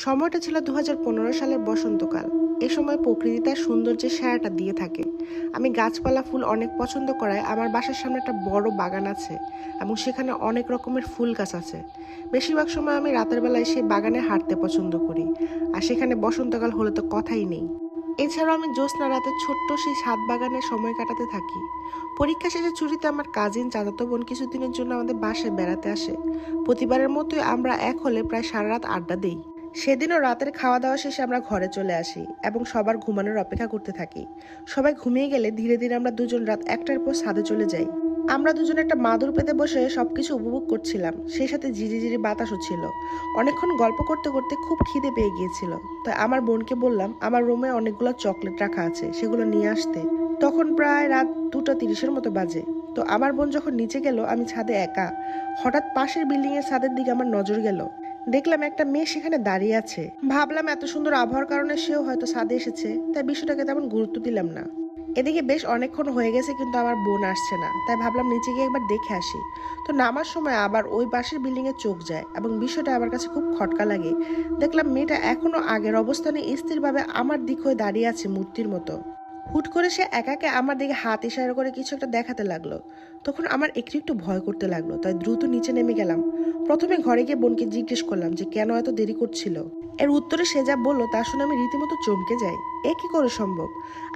সময়টা ছিল 2015 সালের বসন্তকাল। এ সময় প্রকৃতি তার সৌন্দর্যের সায়াটা দিয়ে থাকে। আমি গাছপালা ফুল অনেক পছন্দ করায় আমার বাসার সামনে একটা বড় বাগান আছে এবং সেখানে অনেক রকমের ফুল গাছ আছে। বেশিরভাগ সময় আমি রাতের বেলায় সেই বাগানে হাঁটতে পছন্দ করি, আর সেখানে বসন্তকাল হলে তো কথাই নেই। এছাড়াও আমি জ্যোৎস্না রাতে ছোট্ট সেই ছাদ বাগানে সময় কাটাতে থাকি। পরীক্ষা শেষে ছুটিতে আমার কাজিন চাচাতো বোন কিছুদিনের জন্য আমাদের বাসায় বেড়াতে আসে। প্রতিবারের মতোই আমরা এক হলে প্রায় সারা রাত আড্ডা দিই। সেদিনও রাতের খাওয়া দাওয়া শেষে আমরা ঘরে চলে আসি এবং সবার ঘুমানোর অপেক্ষা করতে থাকি। সবাই ঘুমিয়ে গেলে ধীরে ধীরে আমরা দুজন রাত 1টার পর ছাদে চলে যাই। আমরা দুজন একটা মাদুর পেতে বসে সবকিছু উপভোগ করছিলাম, সেই সাথে ঝিরিঝিরি বাতাসও ছিল। অনেকক্ষণ গল্প করতে করতে খুব খিদে পেয়ে গিয়েছিল, তাই আমার বোনকে বললাম আমার রুমে অনেকগুলো চকলেট রাখা আছে, সেগুলো নিয়ে আসতে। তখন প্রায় রাত 2:30 মতো বাজে। তো আমার বোন যখন নিচে গেল, আমি ছাদে একা। হঠাৎ পাশের বিল্ডিং এর ছাদের দিকে আমার নজর গেল। দেখলাম একটা মেয়ে সেখানে দাঁড়িয়ে আছে। ভাবলাম এত সুন্দর আবহাওয়ার কারণে সেও হয়তো ছাদে এসেছে, তাই বিষয়টাকে তেমন গুরুত্ব দিলাম না। এদিকে বেশ অনেকক্ষণ হয়ে গেছে কিন্তু আমার বোন আসছে না, তাই ভাবলাম নিচে গিয়ে একবার দেখে আসি। তো নামার সময় আবার ওই পাশের বিল্ডিং এ চোখ যায় এবং বিষয়টা আমার কাছে খুব খটকা লাগে। দেখলাম মেয়েটা এখনো আগের অবস্থানে স্থিরভাবে আমার দিক হয়ে দাঁড়িয়ে আছে মূর্তির মতো। হুট করে সে একাকে আমার দিকে হাত ইশারা করে কিছু একটা দেখাতে লাগলো। তখন আমার একটু একটু ভয় করতে লাগলো, তাই দ্রুত নিচে নেমে গেলাম। প্রথমে ঘরে গিয়ে বোনকে জিজ্ঞেস করলাম যে কেন এত দেরি করছিল। এর উত্তরে সে যা বললো তা শুনে আমি রীতিমতো চমকে যাই। এ কি করে সম্ভব?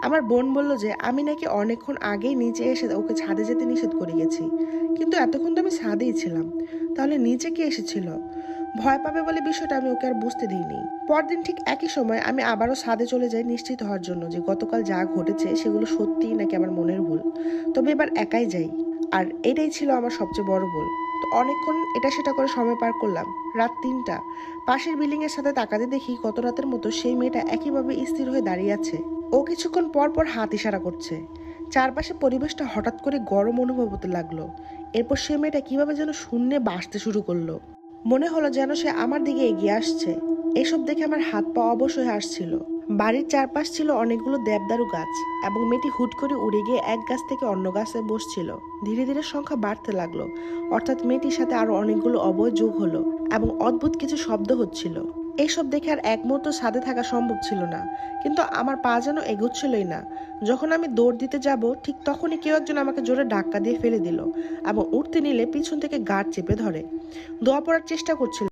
আমার বোন বলল যে আমি নাকি অনেকক্ষণ আগেই নিচে এসে ওকে ছাদে যেতে নিষেধ করে গেছি, কিন্তু এতক্ষণ তো আমি ছাদেই ছিলাম। তাহলে নিচে কে এসেছিল? ভয় পাবে বলে বিষয়টা আমি ওকে আর বুঝতে দিইনি। পরদিন ঠিক একই সময় আমি আবারও ছাদে চলে যাই নিশ্চিত হওয়ার জন্য যে গতকাল যা ঘটেছে সেগুলো সত্যিই নাকি আমার মনের ভুল। তবে এবার একাই যাই, আর এটাই ছিল আমার সবচেয়ে বড় ভুল। তো অনেকক্ষণ এটা সেটা করে সময় পার করলাম। রাত 3টা। পাশের বিল্ডিং এর সাথে তাকাতে দেখি গত রাতের মতো সেই মেয়েটা একইভাবে স্থির হয়ে দাঁড়িয়ে আছে। ও কিছুক্ষণ পর পর হাত ইশারা করছে। চারপাশে পরিবেশটা হঠাৎ করে গরম অনুভব হতে লাগলো। এরপর সে মেয়েটা কিভাবে যেন শূন্যে বাসতে শুরু করলো। মনে হলো যেন সে আমার দিকে এগিয়ে আসছে। এসব দেখে আমার হাত পা অবশ হয়ে আসছিল। বাড়ির চারপাশ ছিল অনেকগুলো দেবদারু গাছ এবং মেয়েটি হুট করে উড়ে গিয়ে এক গাছ থেকে অন্য গাছে বসছিল। ধীরে ধীরে সংখ্যা বাড়তে লাগলো, অর্থাৎ মেয়েটির সাথে আরো অনেকগুলো অবয়ব যোগ হলো এবং অদ্ভুত কিছু শব্দ হচ্ছিল। এইসব দেখে আর এক মুহূর্ত ছাদে থাকা সম্ভব ছিল না, কিন্তু আমার পা যেন এগোচ্ছিলই না। যখন আমি দৌড় দিতে যাব ঠিক তখনই কেউ একজন আমাকে জোরে ধাক্কা দিয়ে ফেলে দিল এবং উঠতে নিলে পিছন থেকে গার্ড চেপে ধরে। দোয়া পড়ার চেষ্টা করছিল।